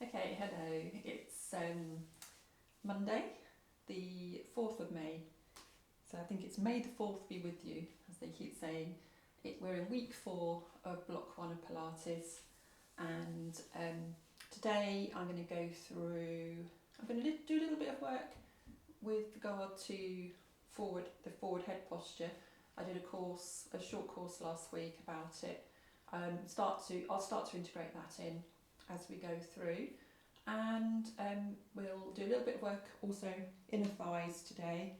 Okay, hello. It's Monday, the 4th of May. So I think it's May the 4th be with you, as they keep saying. We're in week 4 of block 1 of Pilates, and today I'm going to go through, I'm going to do a little bit of work with regard to the forward head posture. I did a short course last week about it. I'll start to integrate that in as we go through, and we'll do a little bit of work also inner thighs today,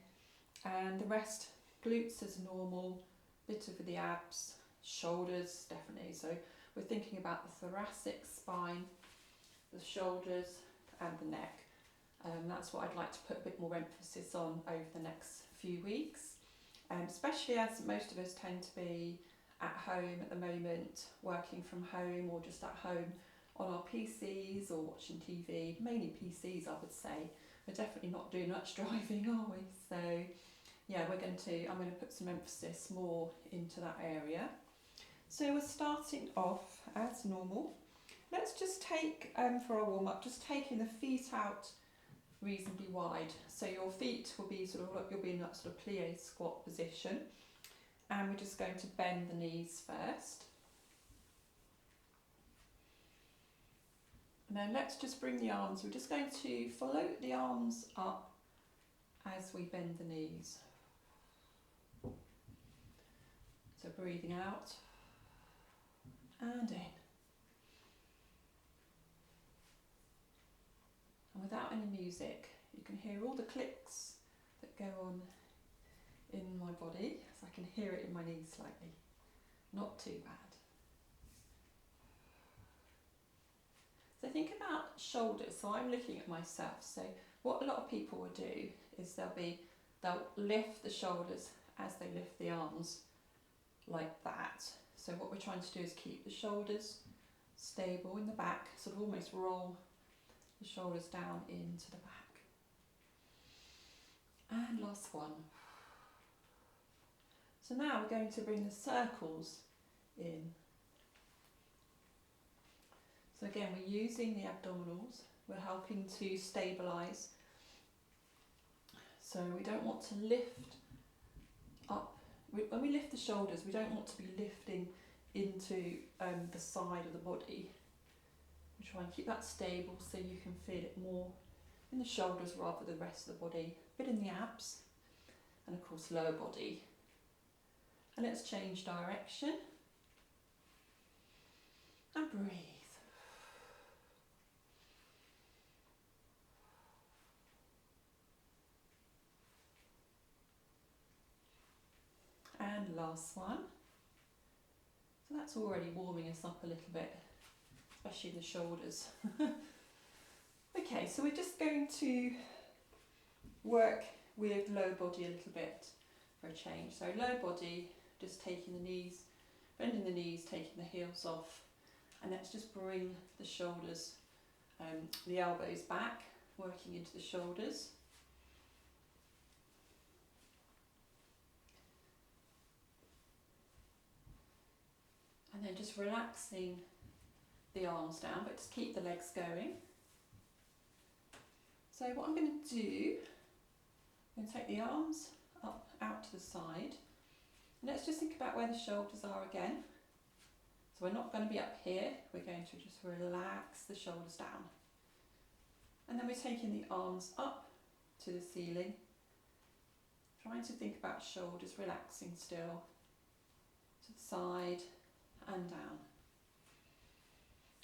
and the rest glutes as normal, bit of the abs, shoulders definitely. So we're thinking about the thoracic spine, the shoulders and the neck. That's what I'd like to put a bit more emphasis on over the next few weeks, especially as most of us tend to be at home at the moment, working from home or just at home on our PCs or watching TV, mainly PCs I would say. We're definitely not doing much driving, are we? So yeah, I'm going to put some emphasis more into that area. So we're starting off as normal. Let's just take, for our warm up, just taking the feet out reasonably wide. So your feet will be you'll be in that sort of plie squat position. And we're just going to bend the knees first. And then let's just bring the arms, we're just going to float the arms up as we bend the knees. So breathing out and in. And without any music, you can hear all the clicks that go on in my body, so I can hear it in my knees slightly. Not too bad. So think about shoulders. So I'm looking at myself. So what a lot of people will do is they'll lift the shoulders as they lift the arms like that. So what we're trying to do is keep the shoulders stable in the back, sort of almost roll the shoulders down into the back. And last one. So now we're going to bring the circles in. So again, we're using the abdominals, we're helping to stabilise. So we don't want to lift up, when we lift the shoulders, we don't want to be lifting into the side of the body. We try and keep that stable so you can feel it more in the shoulders rather than the rest of the body, a bit in the abs, and of course lower body. And let's change direction and breathe. And last one. So that's already warming us up a little bit, especially the shoulders. Okay, so we're just going to work with lower body a little bit for a change. So lower body, just taking the knees, bending the knees, taking the heels off, and let's just bring the shoulders, the elbows back, working into the shoulders. And then just relaxing the arms down, but just keep the legs going. So what I'm going to do, I'm going to take the arms up, out to the side. And let's just think about where the shoulders are again. So we're not going to be up here, we're going to just relax the shoulders down. And then we're taking the arms up to the ceiling, trying to think about shoulders relaxing still, to the side and down.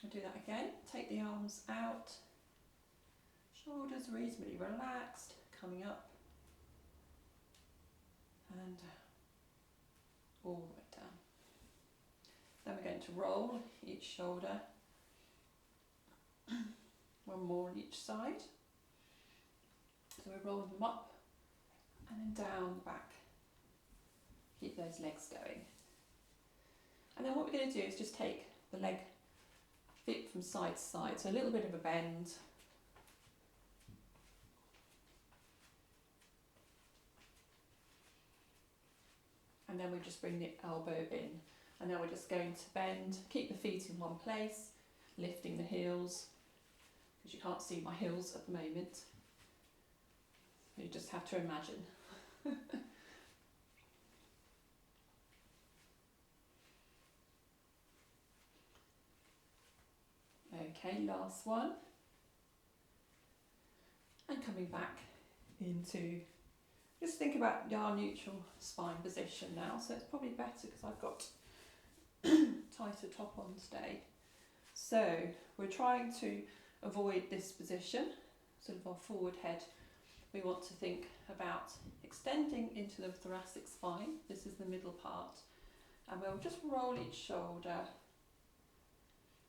I'll do that again, take the arms out, shoulders reasonably relaxed, coming up and down, all the way down. Then we're going to roll each shoulder, one more on each side. So we're rolling them up and then down the back. Keep those legs going. And then what we're going to do is just take the leg fit from side to side, so a little bit of a bend. And then we just bring the elbow in. And then we're just going to bend, keep the feet in one place, lifting the heels, because you can't see my heels at the moment. You just have to imagine. Okay, last one. And coming back into, just think about your neutral spine position now. So it's probably better because I've got tighter top on today. So we're trying to avoid this position, sort of our forward head. We want to think about extending into the thoracic spine. This is the middle part. And we'll just roll each shoulder.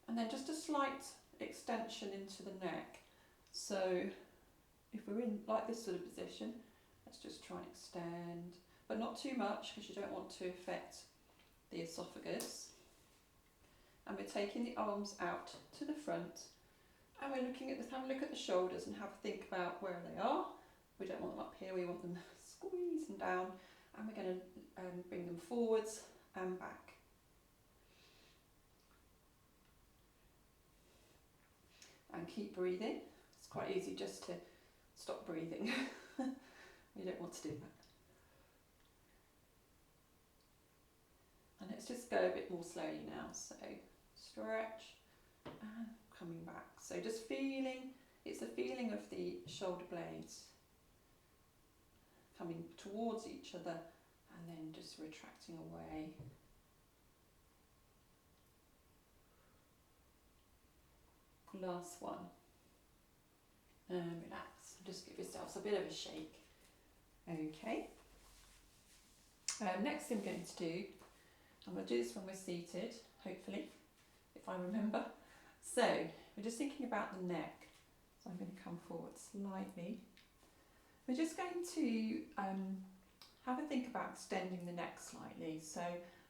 And then just a slight extension into the neck. So if we're in like this sort of position, let's just try and extend, but not too much because you don't want to affect the esophagus. And we're taking the arms out to the front, and we're looking at this, have a look at the shoulders and have a think about where they are. We don't want them up here, we want them squeezing down, and we're going to bring them forwards and back. And keep breathing. It's quite easy just to stop breathing. You don't want to do that. And let's just go a bit more slowly now. So stretch and coming back. So just feeling, it's the feeling of the shoulder blades coming towards each other and then just retracting away. Last one. And relax. Just give yourselves a bit of a shake. Okay. Next thing I'm going to do, I'm going to do this when we're seated, hopefully, if I remember. So we're just thinking about the neck. So I'm going to come forward slightly. We're just going to have a think about extending the neck slightly. So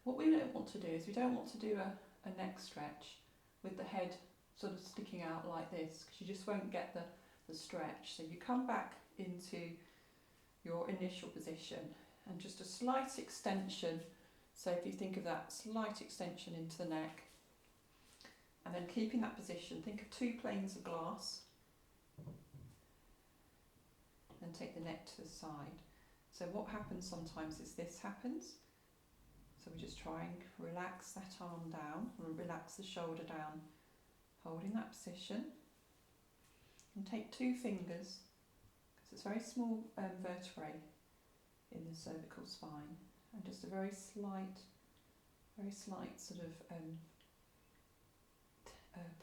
what we don't want to do is we don't want to do a neck stretch with the head sort of sticking out like this, because you just won't get the stretch. So you come back into your initial position and just a slight extension. So if you think of that slight extension into the neck, and then keeping that position, think of two planes of glass, and take the neck to the side. So what happens sometimes is this happens. So we just try and relax that arm down, or relax the shoulder down, holding that position, and take two fingers, because it's very small vertebrae in the cervical spine, and just a very slight sort of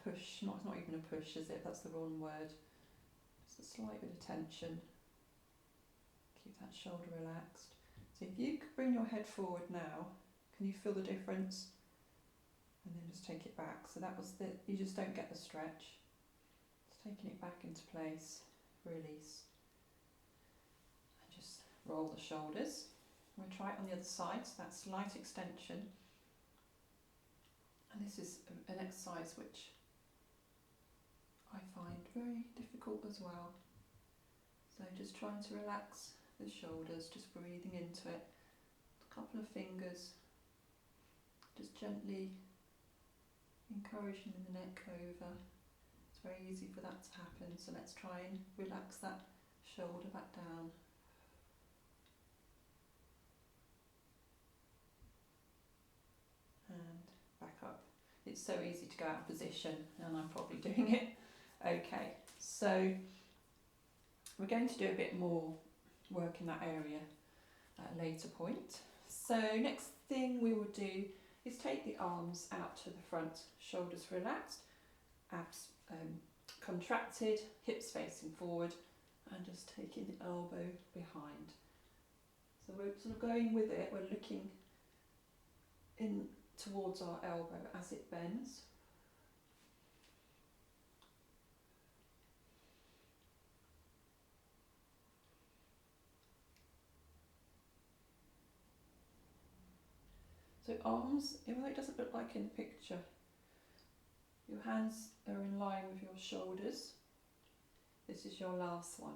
push. Not even a push, is it? That's the wrong word. Just a slight bit of tension. Keep that shoulder relaxed. So if you could bring your head forward now, can you feel the difference? And then just take it back. So that was you just don't get the stretch. Just taking it back into place, release. And just roll the shoulders. We'll try it on the other side, so that slight extension. And this is an exercise which I find very difficult as well. So just trying to relax the shoulders, just breathing into it. A couple of fingers, just gently encouraging the neck over. It's very easy for that to happen, so let's try and relax that shoulder back down. And back up. It's so easy to go out of position, and I'm probably doing it. Okay, so we're going to do a bit more work in that area at a later point. So next thing we will do is take the arms out to the front, shoulders relaxed, abs contracted, hips facing forward, and just taking the elbow behind. So we're sort of going with it, we're looking in towards our elbow as it bends. So arms, even though it doesn't look like in the picture, your hands are in line with your shoulders. This is your last one.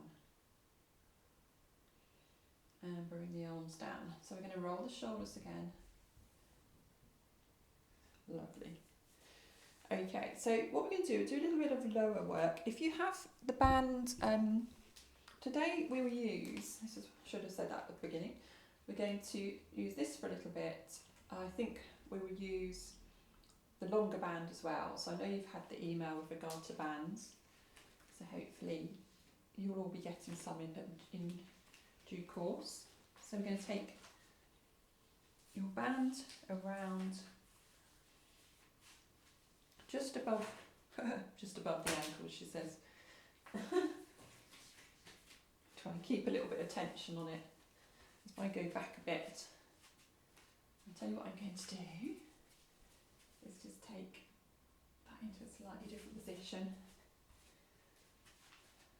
And bring the arms down. So we're going to roll the shoulders again. Lovely. Okay, so what we're going to do a little bit of lower work. If you have the band, today we will use, should have said that at the beginning, we're going to use this for a little bit. I think we will use the longer band as well. So I know you've had the email with regard to bands, so hopefully you'll all be getting some in due course. So we're going to take your band around just above the ankle, she says. Try and keep a little bit of tension on it. If I go back a bit, I'll tell you what I'm going to do is just take that into a slightly different position.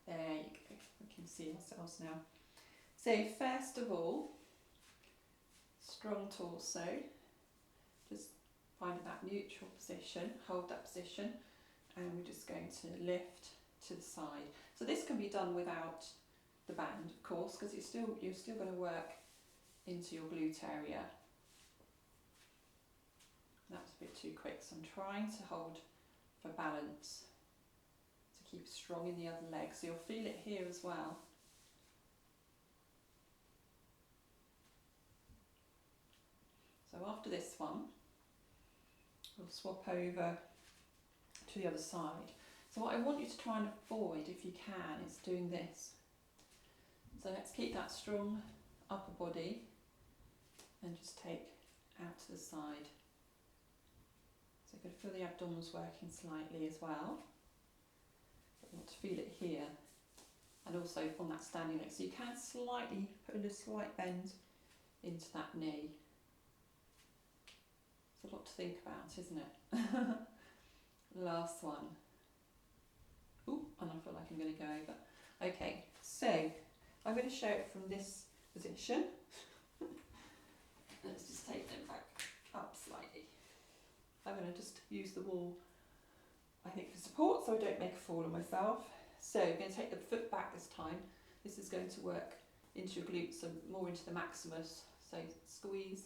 There you go, we can see ourselves now. So first of all, strong torso, just find that neutral position, hold that position, and we're just going to lift to the side. So this can be done without the band, of course, because you're still going to work into your glute area. That was a bit too quick, so I'm trying to hold for balance to keep strong in the other leg. So you'll feel it here as well. So after this one, we'll swap over to the other side. So what I want you to try and avoid, if you can, is doing this. So let's keep that strong upper body and just take out to the side. So you can feel the abdominals working slightly as well. But you want to feel it here and also on that standing leg. So you can slightly put a slight bend into that knee. It's a lot to think about, isn't it? Last one. Ooh, and I feel like I'm going to go over. Okay, so I'm going to show it from this position. Let's just take them back up slightly. I'm going to just use the wall, I think, for support so I don't make a fool of myself. So I'm going to take the foot back this time. This is going to work into your glutes and more into the maximus. So squeeze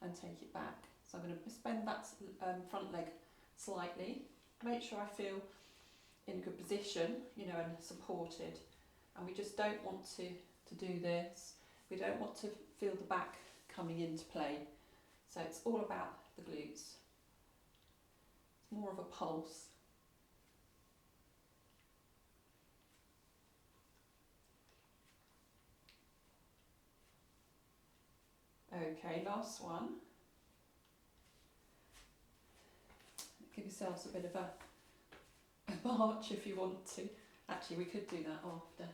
and take it back. So I'm going to bend that front leg slightly. Make sure I feel in a good position, you know, and supported. And we just don't want to do this. We don't want to feel the back coming into play. So it's all about the glutes. It's more of a pulse. Okay, last one. Give yourselves a bit of a march if you want to. Actually, we could do that after.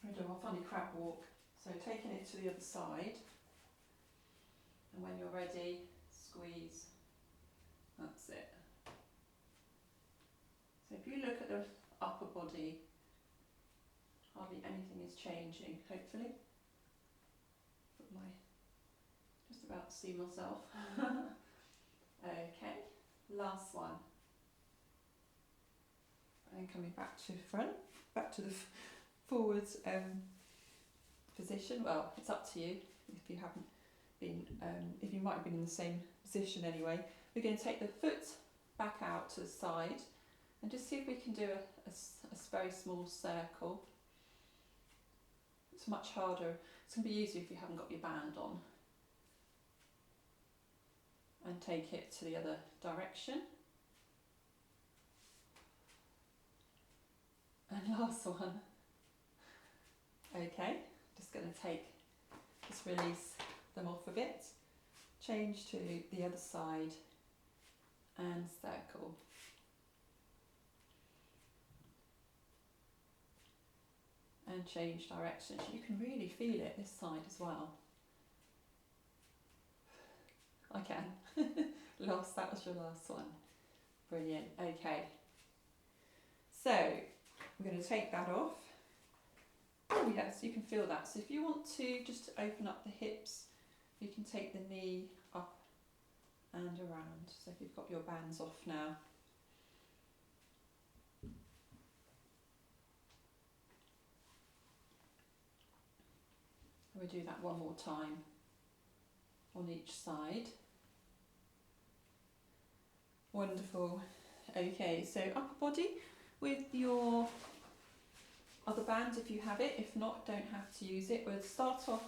We'll do our funny crab walk. So taking it to the other side. And when you're ready, squeeze. That's it. So if you look at the upper body, hardly anything is changing, hopefully. Just about to see myself. Okay, last one. And coming back to front, back to the forwards position. Well, it's up to you if you haven't been, if you might have been in the same position anyway. We're going to take the foot back out to the side and just see if we can do a very small circle. It's much harder. It's going to be easier if you haven't got your band on. And take it to the other direction. And last one. Okay, just going to just release them off a bit. Change to the other side and circle. And change directions. You can really feel it this side as well. I can. That was your last one. Brilliant. Okay. So we're going to take that off. Oh yes, you can feel that. So if you want to just open up the hips, you can take the knee up and around. So if you've got your bands off now. We'll do that one more time on each side. Wonderful. Okay, so upper body with your other band if you have it. If not, don't have to use it. We'll start off,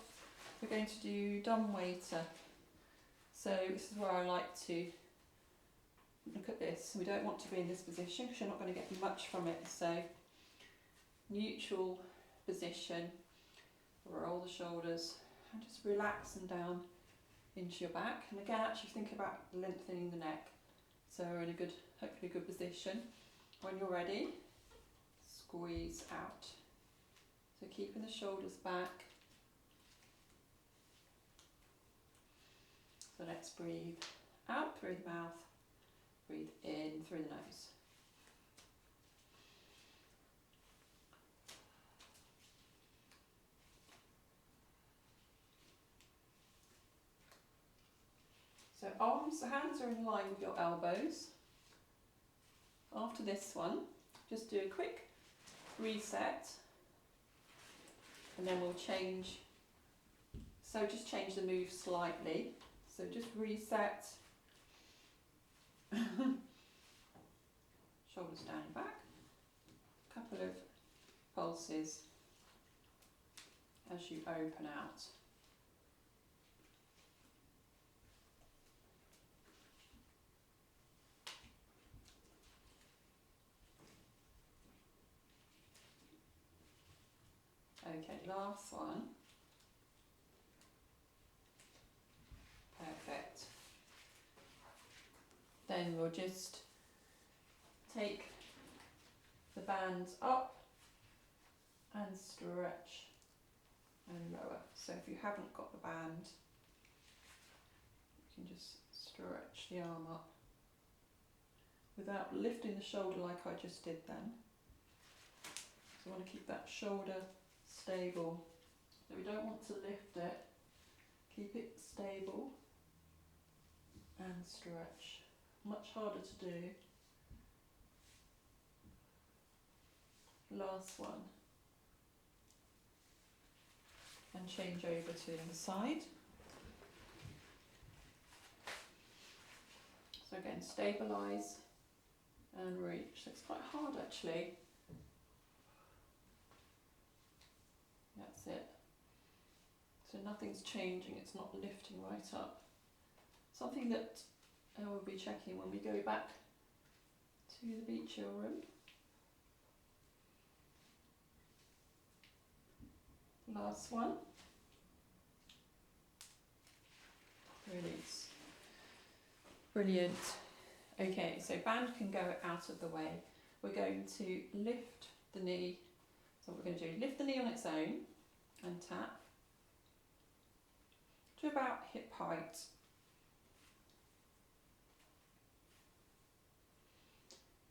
we're going to do dumb waiter. So this is where I like to look at this. We don't want to be in this position because you're not going to get much from it. So neutral position, roll the shoulders and just relax them down into your back. And again, actually think about lengthening the neck. So we're in a good, hopefully good position. When you're ready, squeeze out. So keeping the shoulders back. So let's breathe out through the mouth, breathe in through the nose. So arms, the hands are in line with your elbows. After this one, just do a quick reset and then we'll change. So just change the move slightly. So just reset. Shoulders down and back. A couple of pulses as you open out. Okay, last one. Perfect. Then we'll just take the bands up and stretch and lower. So if you haven't got the band, you can just stretch the arm up without lifting the shoulder like I just did then. So I want to keep that shoulder stable. So we don't want to lift it. Keep it stable and stretch. Much harder to do. Last one. And change over to the other side. So again, stabilise and reach. So it's quite hard actually. That's it. So nothing's changing, it's not lifting right up. Something that I will be checking when we go back to the beach room. Last one. Release. Brilliant. Okay, so band can go out of the way. We're going to lift the knee. So what we're going to do, lift the knee on its own and tap to about hip height.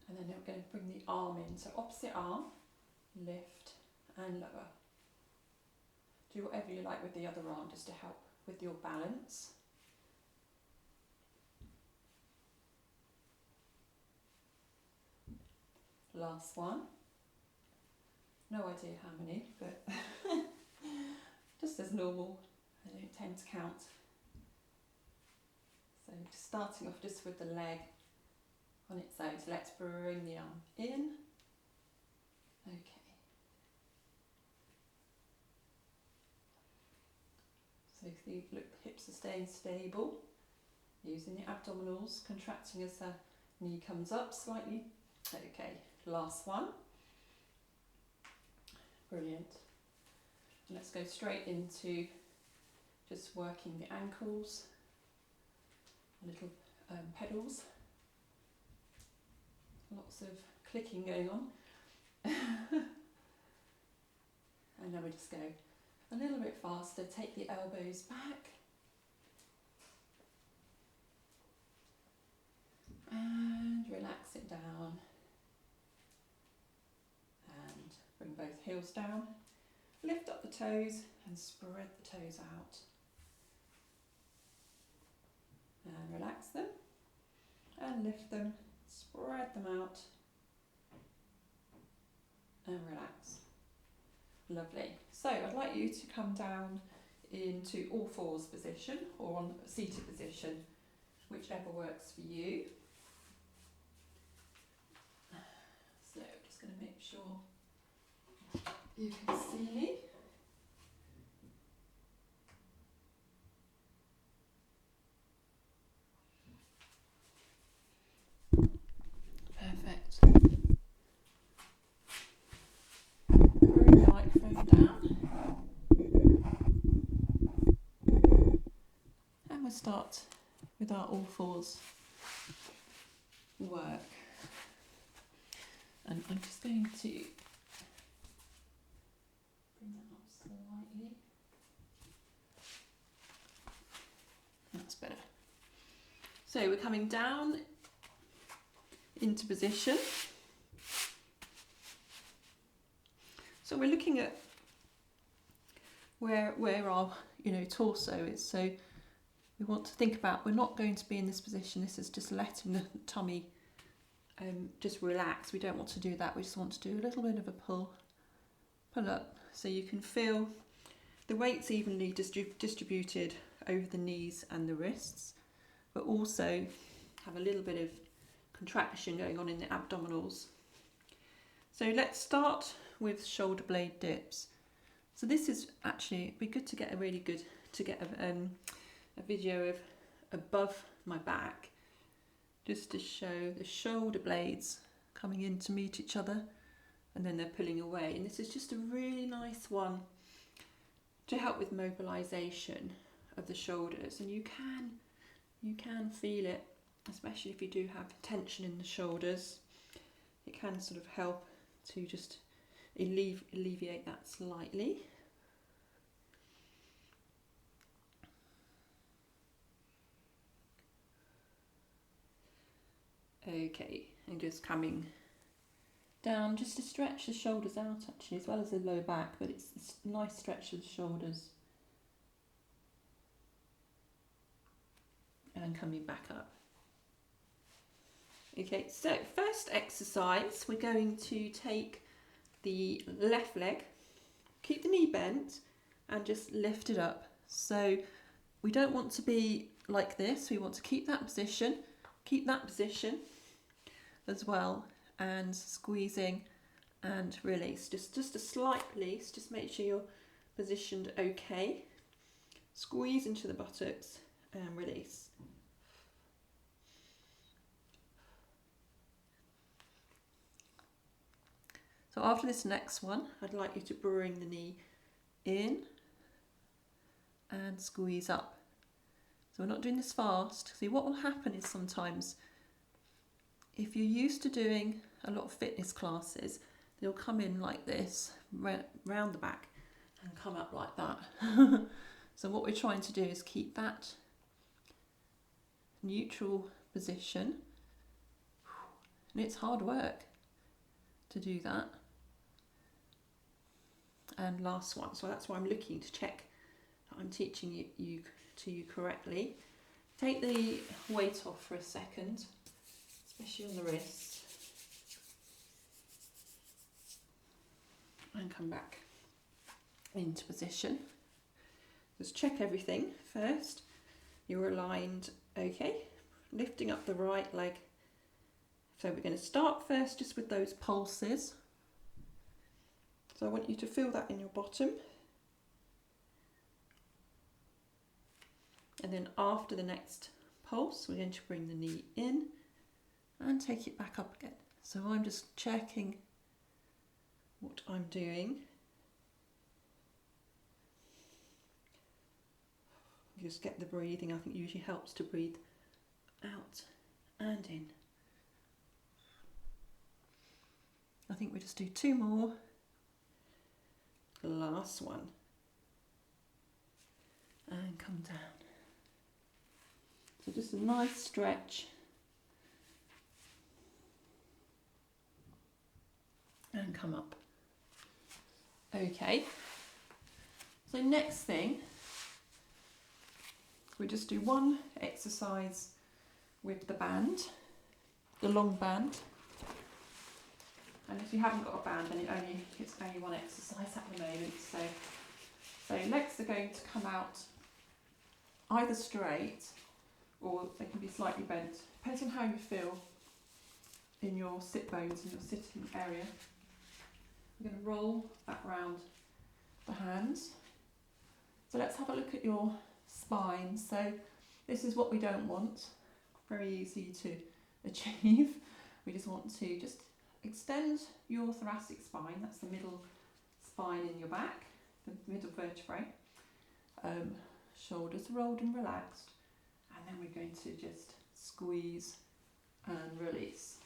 And then we're going to bring the arm in. So opposite arm, lift and lower. Do whatever you like with the other arm just to help with your balance. Last one. No idea how many, but just as normal. I don't tend to count. So just starting off just with the leg on its own. So let's bring the arm in. Okay. So if the hips are staying stable, using the abdominals, contracting as the knee comes up slightly. Okay, last one. Brilliant. And let's go straight into just working the ankles, little pedals. Lots of clicking going on. And then we just go a little bit faster, take the elbows back. And relax it down. And bring both heels down. Lift up the toes and spread the toes out. And relax them. And lift them, spread them out. And relax. Lovely. So I'd like you to come down into all fours position or on seated position, whichever works for you. going to make sure you can see me. Perfect. Bring the microphone down. And we'll start with our all fours work. And I'm just going to bring that up slightly. That's better. So we're coming down into position. So we're looking at where our torso is. So we want to think about, we're not going to be in this position. This is just letting the tummy just relax. We don't want to do that. We just want to do a little bit of a pull up, so you can feel the weight's evenly distributed over the knees and the wrists, but also have a little bit of contraction going on in the abdominals. So let's start with shoulder blade dips. So this is actually, it'd be good to get a video of above my back, just to show the shoulder blades coming in to meet each other, and then they're pulling away. And this is just a really nice one to help with mobilization of the shoulders. And you can feel it, especially if you do have tension in the shoulders. It can sort of help to just alleviate that slightly. Okay, and just coming down just to stretch the shoulders out actually, as well as the lower back, but it's a nice stretch of the shoulders. And coming back up. Okay, so first exercise, we're going to take the left leg, keep the knee bent, and just lift it up. So we don't want to be like this, we want to keep that position as well, and squeezing and release. Just a slight release, just make sure you're positioned okay. Squeeze into the buttocks and release. So after this next one, I'd like you to bring the knee in and squeeze up. So we're not doing this fast. See, what will happen is sometimes, if you're used to doing a lot of fitness classes, they'll come in like this, round the back, and come up like that. So what we're trying to do is keep that neutral position. And it's hard work to do that. And last one, so that's why I'm looking to check that I'm teaching you correctly. Take the weight off for a second, especially on the wrists, and come back into position. Just check everything first. You're aligned, okay. Lifting up the right leg. So we're going to start first just with those pulses. So I want you to feel that in your bottom. And then after the next pulse, we're going to bring the knee in and take it back up again. So I'm just checking what I'm doing. Just get the breathing. I think it usually helps to breathe out and in. I think we just do two more. Last one. And come down. So just a nice stretch. And come up. Okay. So next thing, we just do one exercise with the band, the long band. And if you haven't got a band, then it's only one exercise at the moment. So legs are going to come out either straight or they can be slightly bent. Depends on how you feel in your sit bones, in your sitting area. We're going to roll back round the hands. So let's have a look at your spine. So this is what we don't want. Very easy to achieve. We just want to just extend your thoracic spine. That's the middle spine in your back, the middle vertebrae. Shoulders rolled and relaxed. And then we're going to just squeeze and release.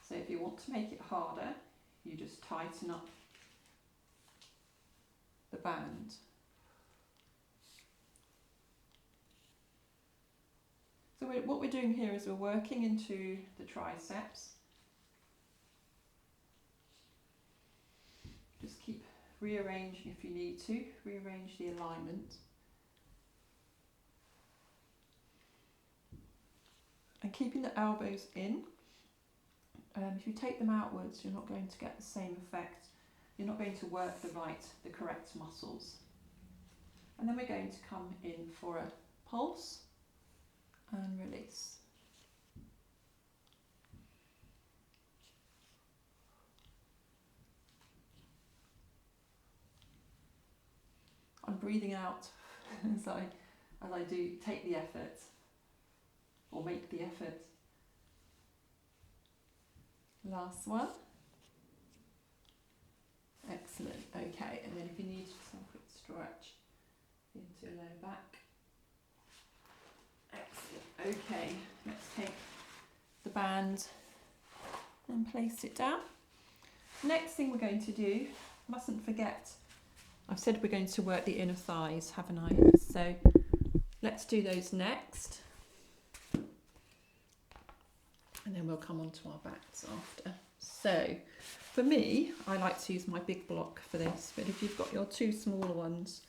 So if you want to make it harder, you just tighten up the band. So what we're doing here is we're working into the triceps. Just keep rearranging if you need to, rearrange the alignment. And keeping the elbows in. If you take them outwards, you're not going to get the same effect. You're not going to work the correct muscles. And then we're going to come in for a pulse and release. I'm breathing out as I do take the effort or make the effort. Last one. Excellent. Okay, and then if you need some quick stretch into your lower back. Excellent. Okay, let's take the band and place it down. Next thing we're going to do, mustn't forget, I've said we're going to work the inner thighs, haven't I? So let's do those next. And then we'll come on to our backs after. So for me, I like to use my big block for this, but if you've got your two smaller ones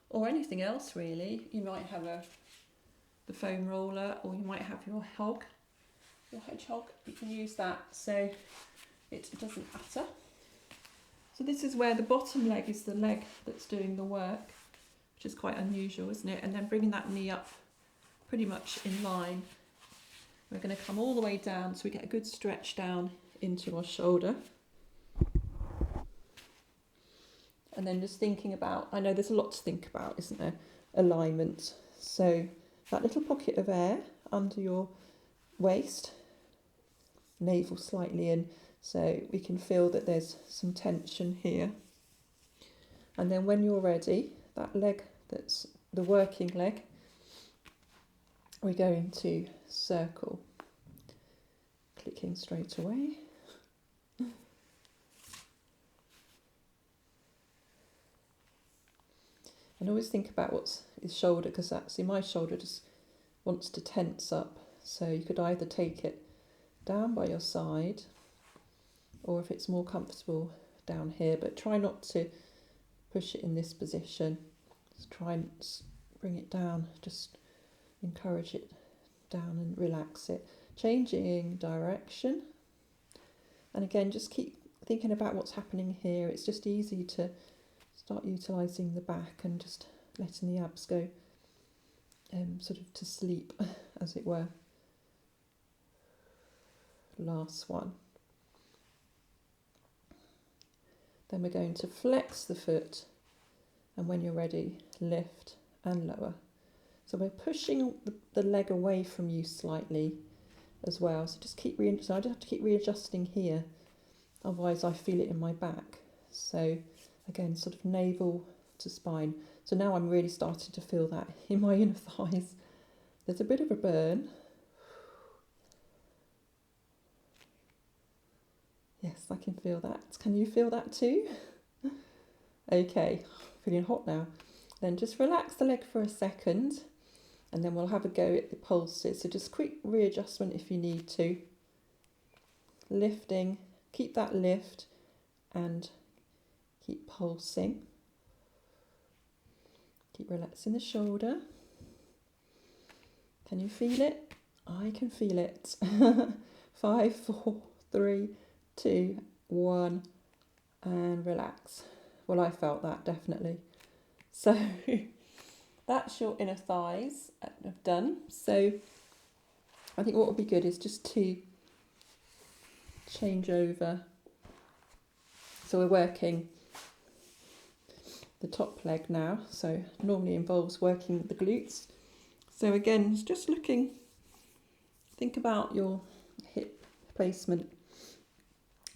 or anything else really, you might have the foam roller, or you might have your hedgehog, you can use that, so it doesn't matter. So this is where the bottom leg is the leg that's doing the work, which is quite unusual, isn't it? And then bringing that knee up pretty much in line. We're going to come all the way down so we get a good stretch down into our shoulder. And then just thinking about, I know there's a lot to think about, isn't there? Alignment. So that little pocket of air under your waist, navel slightly in, so we can feel that there's some tension here. And then when you're ready, that leg that's the working leg, we're going to circle, clicking straight away. And always think about what's his shoulder, because see my shoulder just wants to tense up. So you could either take it down by your side, or if it's more comfortable down here, but try not to push it in this position. Just try and bring it down, just encourage it down and relax it. Changing direction. And again, just keep thinking about what's happening here. It's just easy to start utilising the back and just letting the abs go sort of to sleep, as it were. Last one. Then we're going to flex the foot, and when you're ready, lift and lower. So we're pushing the leg away from you slightly as well. So just keep so I just have to keep readjusting here, otherwise I feel it in my back. So again, sort of navel to spine. So now I'm really starting to feel that in my inner thighs. There's a bit of a burn. Yes, I can feel that. Can you feel that too? Okay, feeling hot now. Then just relax the leg for a second, and then we'll have a go at the pulses. So just quick readjustment if you need to. Lifting, keep that lift and keep pulsing. Keep relaxing the shoulder. Can you feel it? I can feel it. 5, 4, 3, 2, 1, and relax. Well, I felt that definitely. So that's your inner thighs I've done. So I think what would be good is just to change over So we're working the top leg now, so normally involves working the glutes. So again, it's just looking, think about your hip placement.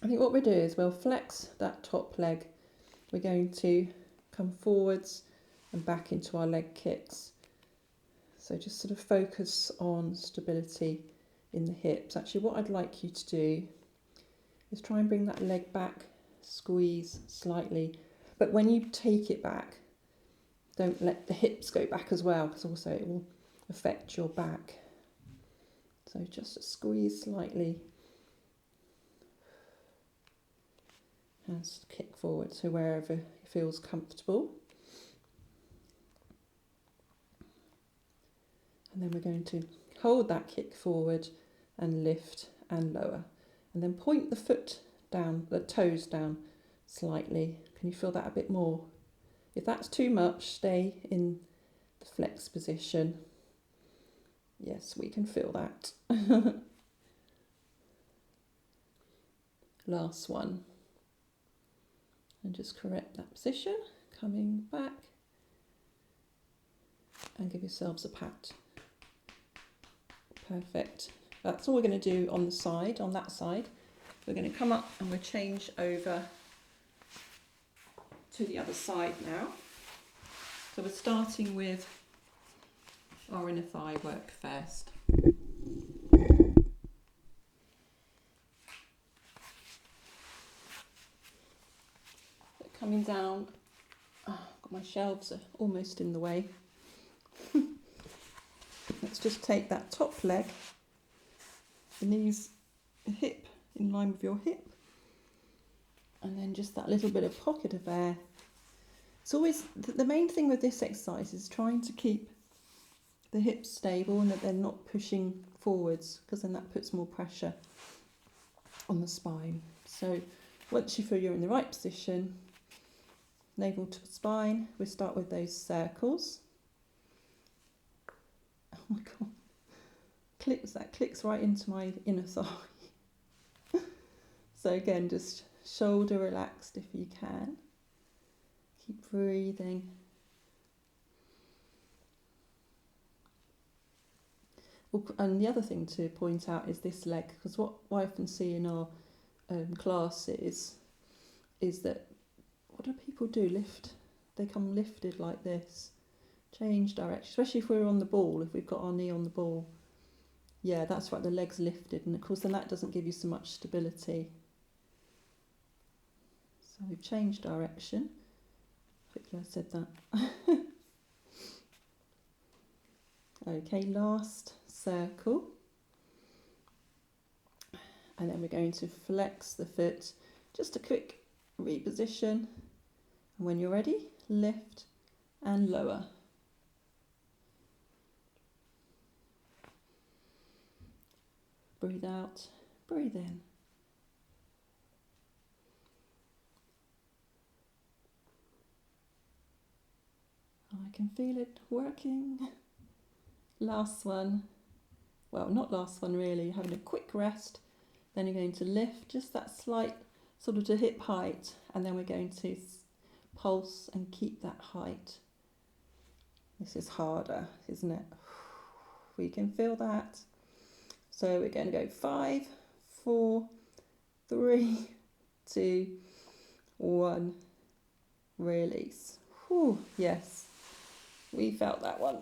I think what we do is we'll flex that top leg. We're going to come forwards and back into our leg kicks. So just sort of focus on stability in the hips. Actually, what I'd like you to do is try and bring that leg back, squeeze slightly. But when you take it back, don't let the hips go back as well, because also it will affect your back. So just squeeze slightly and kick forward, so wherever it feels comfortable. And then we're going to hold that kick forward and lift and lower. And then point the foot down, the toes down slightly. Can you feel that a bit more? If that's too much, stay in the flex position. Yes, we can feel that. Last one. And just correct that position. Coming back. And give yourselves a pat. Perfect. That's all we're going to do on the side, on that side. We're going to come up and we'll change over to the other side now. So we're starting with our inner thigh work first. Coming down, my shelves are almost in the way. Let's just take that top leg, the knees, the hip in line with your hip, and then just that little bit of pocket of air. It's always, the main thing with this exercise is trying to keep the hips stable and that they're not pushing forwards, because then that puts more pressure on the spine. So once you feel you're in the right position, navel to spine, we start with those circles. Oh my god, that clicks right into my inner thigh. So again, just shoulder relaxed if you can. Keep breathing. And the other thing to point out is this leg, because what I often see in our classes is that, what do people do? Lift. They come lifted like this. Change direction, especially if we're on the ball, if we've got our knee on the ball. Yeah, that's right, the leg's lifted, and of course then that doesn't give you so much stability. So we've changed direction. Hopefully I said that. Okay, last circle. And then we're going to flex the foot. Just a quick reposition. And when you're ready, lift and lower. Breathe out, breathe in. I can feel it working. Last one. Well, not last one really. Having a quick rest. Then you're going to lift just that slight sort of to hip height. And then we're going to pulse and keep that height. This is harder, isn't it? We can feel that. So we're going to go 5, 4, 3, 2, 1. Release. Whew, yes, we felt that one.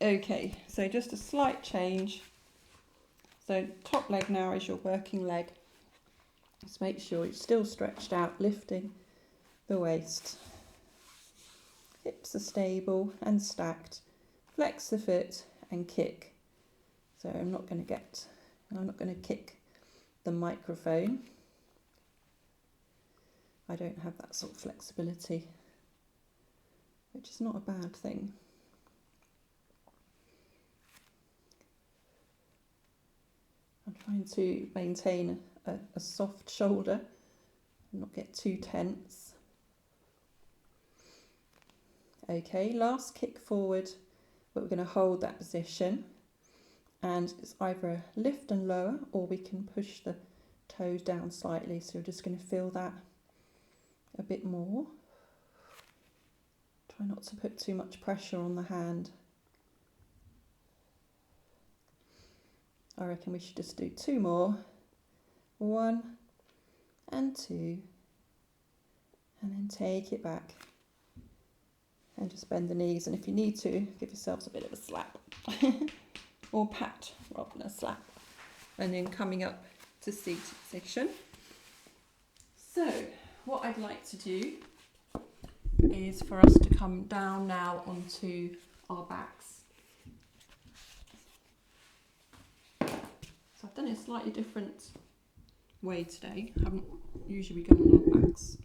Okay, so just a slight change. So top leg now is your working leg. Just make sure you're still stretched out, lifting the waist. Hips are stable and stacked. Flex the foot and kick. So I'm not going to kick the microphone. I don't have that sort of flexibility, which is not a bad thing. I'm trying to maintain a soft shoulder and not get too tense. Okay, last kick forward, but we're going to hold that position. And it's either lift and lower, or we can push the toes down slightly. So you're just going to feel that. a bit more. Try not to put too much pressure on the hand. I reckon we should just do 2 more. 1 and 2. And then take it back. And just bend the knees. And if you need to, give yourselves a bit of a slap. Or pat rather than a slap. And then coming up to seated position. So, what I'd like to do is for us to come down now onto our backs. So I've done it a slightly different way today. I haven't usually go on our backs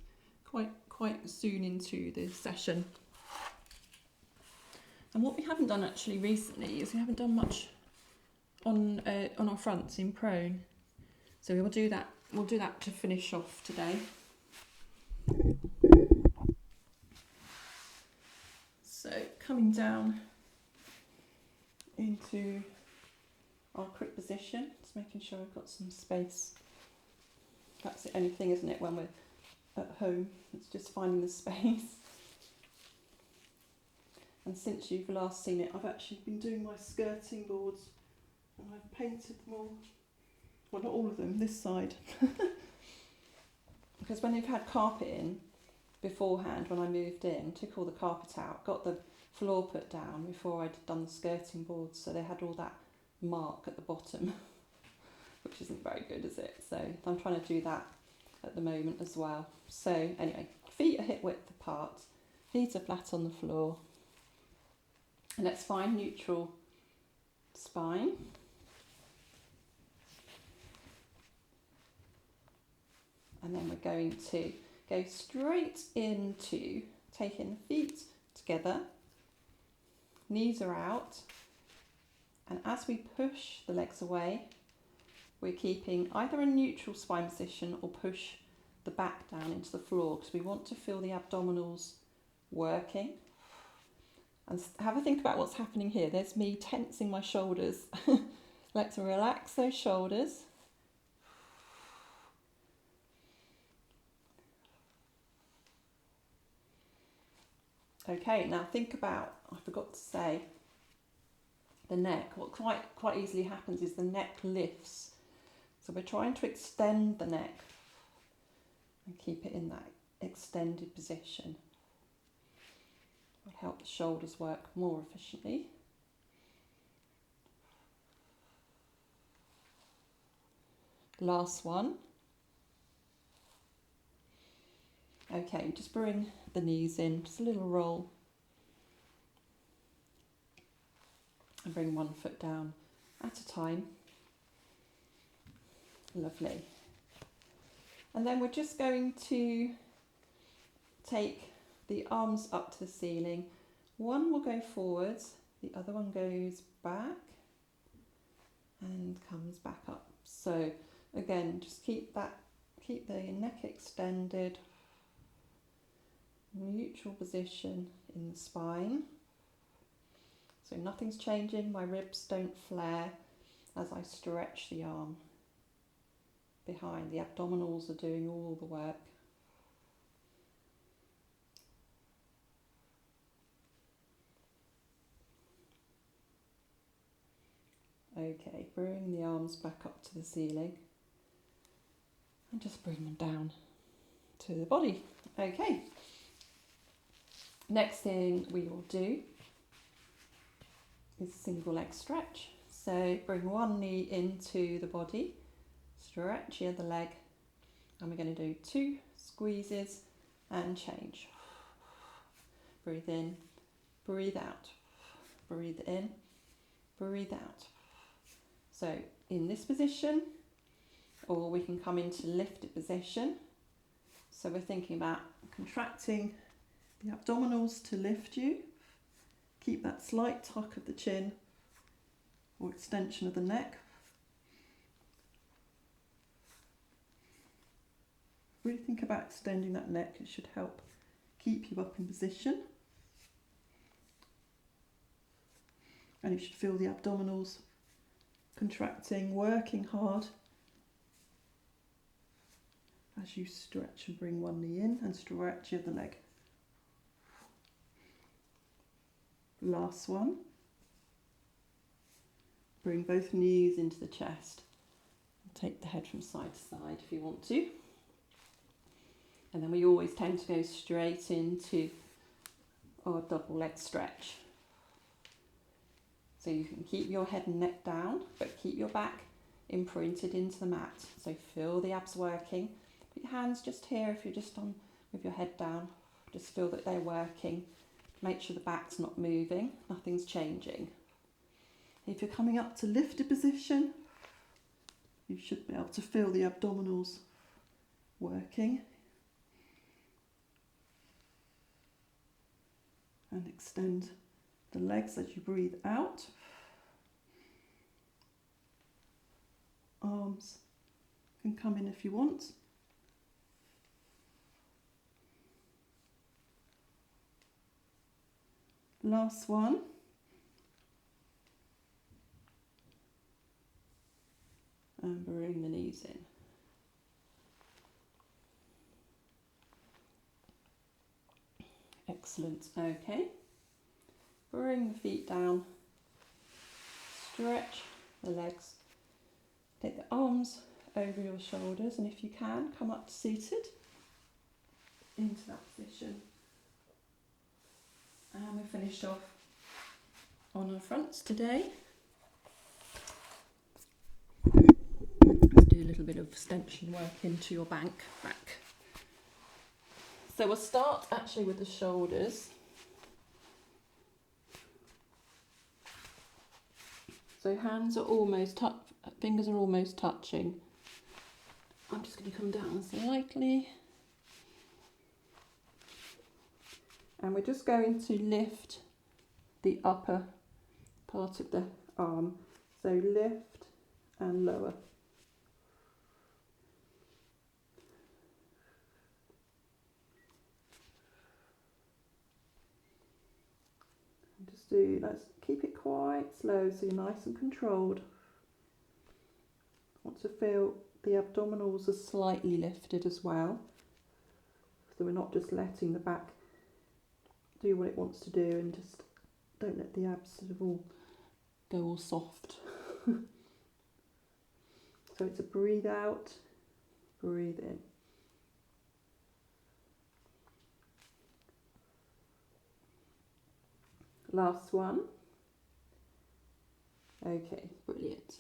quite soon into the session. And what we haven't done actually recently is we haven't done much on our fronts in prone. So we will do that. We'll do that to finish off today. So coming down into our quick position, just making sure I've got some space. That's the only thing, isn't it, when we're at home? It's just finding the space. And since you've last seen it, I've actually been doing my skirting boards and I've painted them all. Well, not all of them, this side. Because when you've had carpet in beforehand, when I moved in, took all the carpet out, got the floor put down before I'd done the skirting boards, so they had all that mark at the bottom, which isn't very good, is it? So I'm trying to do that at the moment as well. So anyway, feet are hip width apart, feet are flat on the floor. And let's find neutral spine. And then we're going to go straight into taking the feet together, knees are out, and as we push the legs away, we're keeping either a neutral spine position or push the back down into the floor because we want to feel the abdominals working. And have a think about what's happening here. There's me tensing my shoulders. Let's relax those shoulders. Okay, now think about, I forgot to say, the neck. What quite easily happens is the neck lifts. So we're trying to extend the neck and keep it in that extended position. Will help the shoulders work more efficiently. Last one. Okay, just bring the knees in, just a little roll. And bring one foot down at a time. Lovely. And then we're just going to take the arms up to the ceiling. One will go forwards, the other one goes back and comes back up. So again, just keep the neck extended, neutral position in the spine. So nothing's changing, my ribs don't flare as I stretch the arm behind. The abdominals are doing all the work. Okay, bring the arms back up to the ceiling and just bring them down to the body. Okay, next thing we will do is single leg stretch. So bring one knee into the body, stretch the other leg, and we're going to do 2 squeezes and change. Breathe in, breathe out, breathe in, breathe out. So in this position, or we can come into lifted position. So we're thinking about contracting the abdominals to lift you. Keep that slight tuck of the chin or extension of the neck. Really think about extending that neck. It should help keep you up in position. And you should feel the abdominals contracting, working hard. as you stretch and bring one knee in and stretch the other leg. Last one. Bring both knees into the chest. Take the head from side to side if you want to. And then we always tend to go straight into our double leg stretch. So you can keep your head and neck down, but keep your back imprinted into the mat. So feel the abs working. Put your hands just here if you're just on with your head down. Just feel that they're working. Make sure the back's not moving, nothing's changing. If you're coming up to lifted position, you should be able to feel the abdominals working. And extend the legs as you breathe out. Arms can come in if you want. Last one. And bring the knees in. Excellent. Okay. Bring the feet down. Stretch the legs. Take the arms over your shoulders, and if you can, come up to seated into that position. And we're finished off on our fronts today. Let's do a little bit of extension work into your back. So we'll start actually with the shoulders. So hands are almost fingers are almost touching. I'm just going to come down slightly. And we're just going to lift the upper part of the arm. So lift and lower. And just let's keep it quite slow so you're nice and controlled. Want to feel the abdominals are slightly lifted as well. So we're not just letting the back do what it wants to do, and just don't let the abs sort of all go all soft. So it's a breathe out, breathe in. Last one. Okay, brilliant.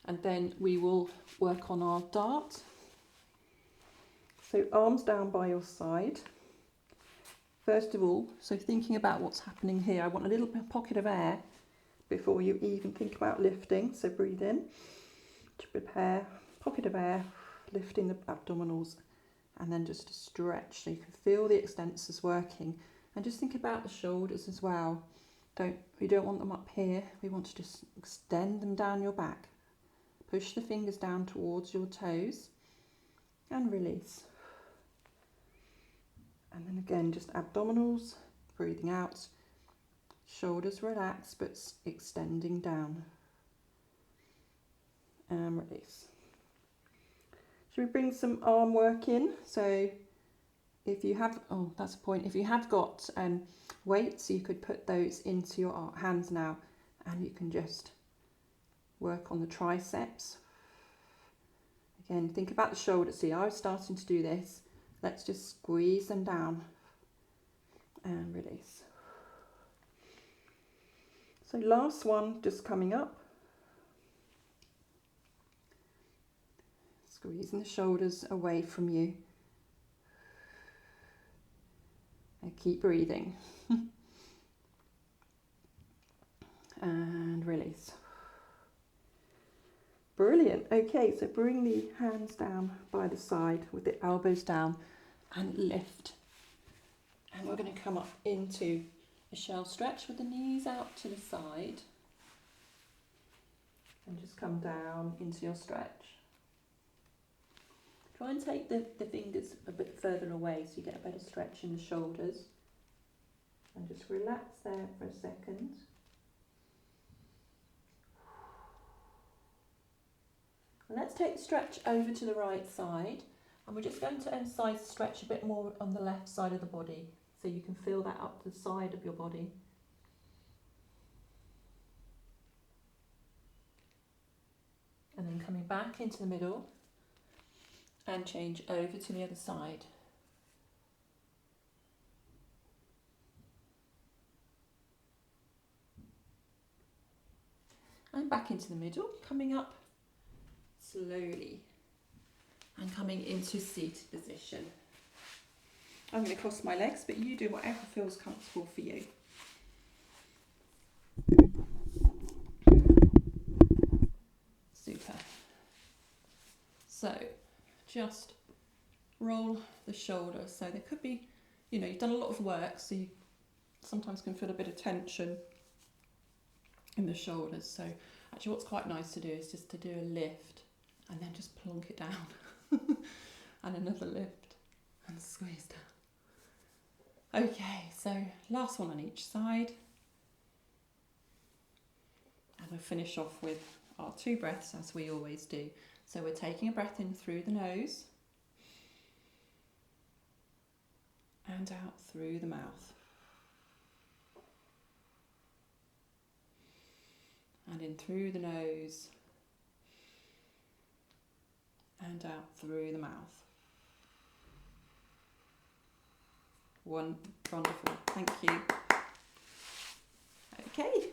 And then we will work on our dart. So arms down by your side. First of all, so thinking about what's happening here, I want a little pocket of air before you even think about lifting. So breathe in to prepare, pocket of air, lifting the abdominals, and then just a stretch so you can feel the extensors working. And just think about the shoulders as well. We don't want them up here. We want to just extend them down your back. Push the fingers down towards your toes and release. And then again, just abdominals, breathing out, shoulders relax but extending down. And release. Should we bring some arm work in? So if you have, that's a point, if you have got weights, you could put those into your hands now, and you can just work on the triceps. Again, think about the shoulders. See, I was starting to do this. Let's just squeeze them down and release. So last one, just coming up. Squeezing the shoulders away from you. And keep breathing. And release. Brilliant. Okay, so bring the hands down by the side with the elbows down and lift. And we're going to come up into a shell stretch with the knees out to the side. And just come down into your stretch. Try and take the fingers a bit further away so you get a better stretch in the shoulders. And just relax there for a second. And let's take the stretch over to the right side, and we're just going to emphasise the stretch a bit more on the left side of the body, so you can feel that up the side of your body. And then coming back into the middle and change over to the other side. And back into the middle, coming up slowly and coming into seated position. I'm going to cross my legs, but you do whatever feels comfortable for you. Super. So just roll the shoulders. So there could be, you've done a lot of work, so you sometimes can feel a bit of tension in the shoulders. So actually what's quite nice to do is just to do a lift and then just plonk it down and another lift and squeeze down. Okay, so last one on each side, and we'll finish off with our 2 breaths as we always do. So we're taking a breath in through the nose and out through the mouth. And in through the nose and out through the mouth. Wonderful, thank you. Okay.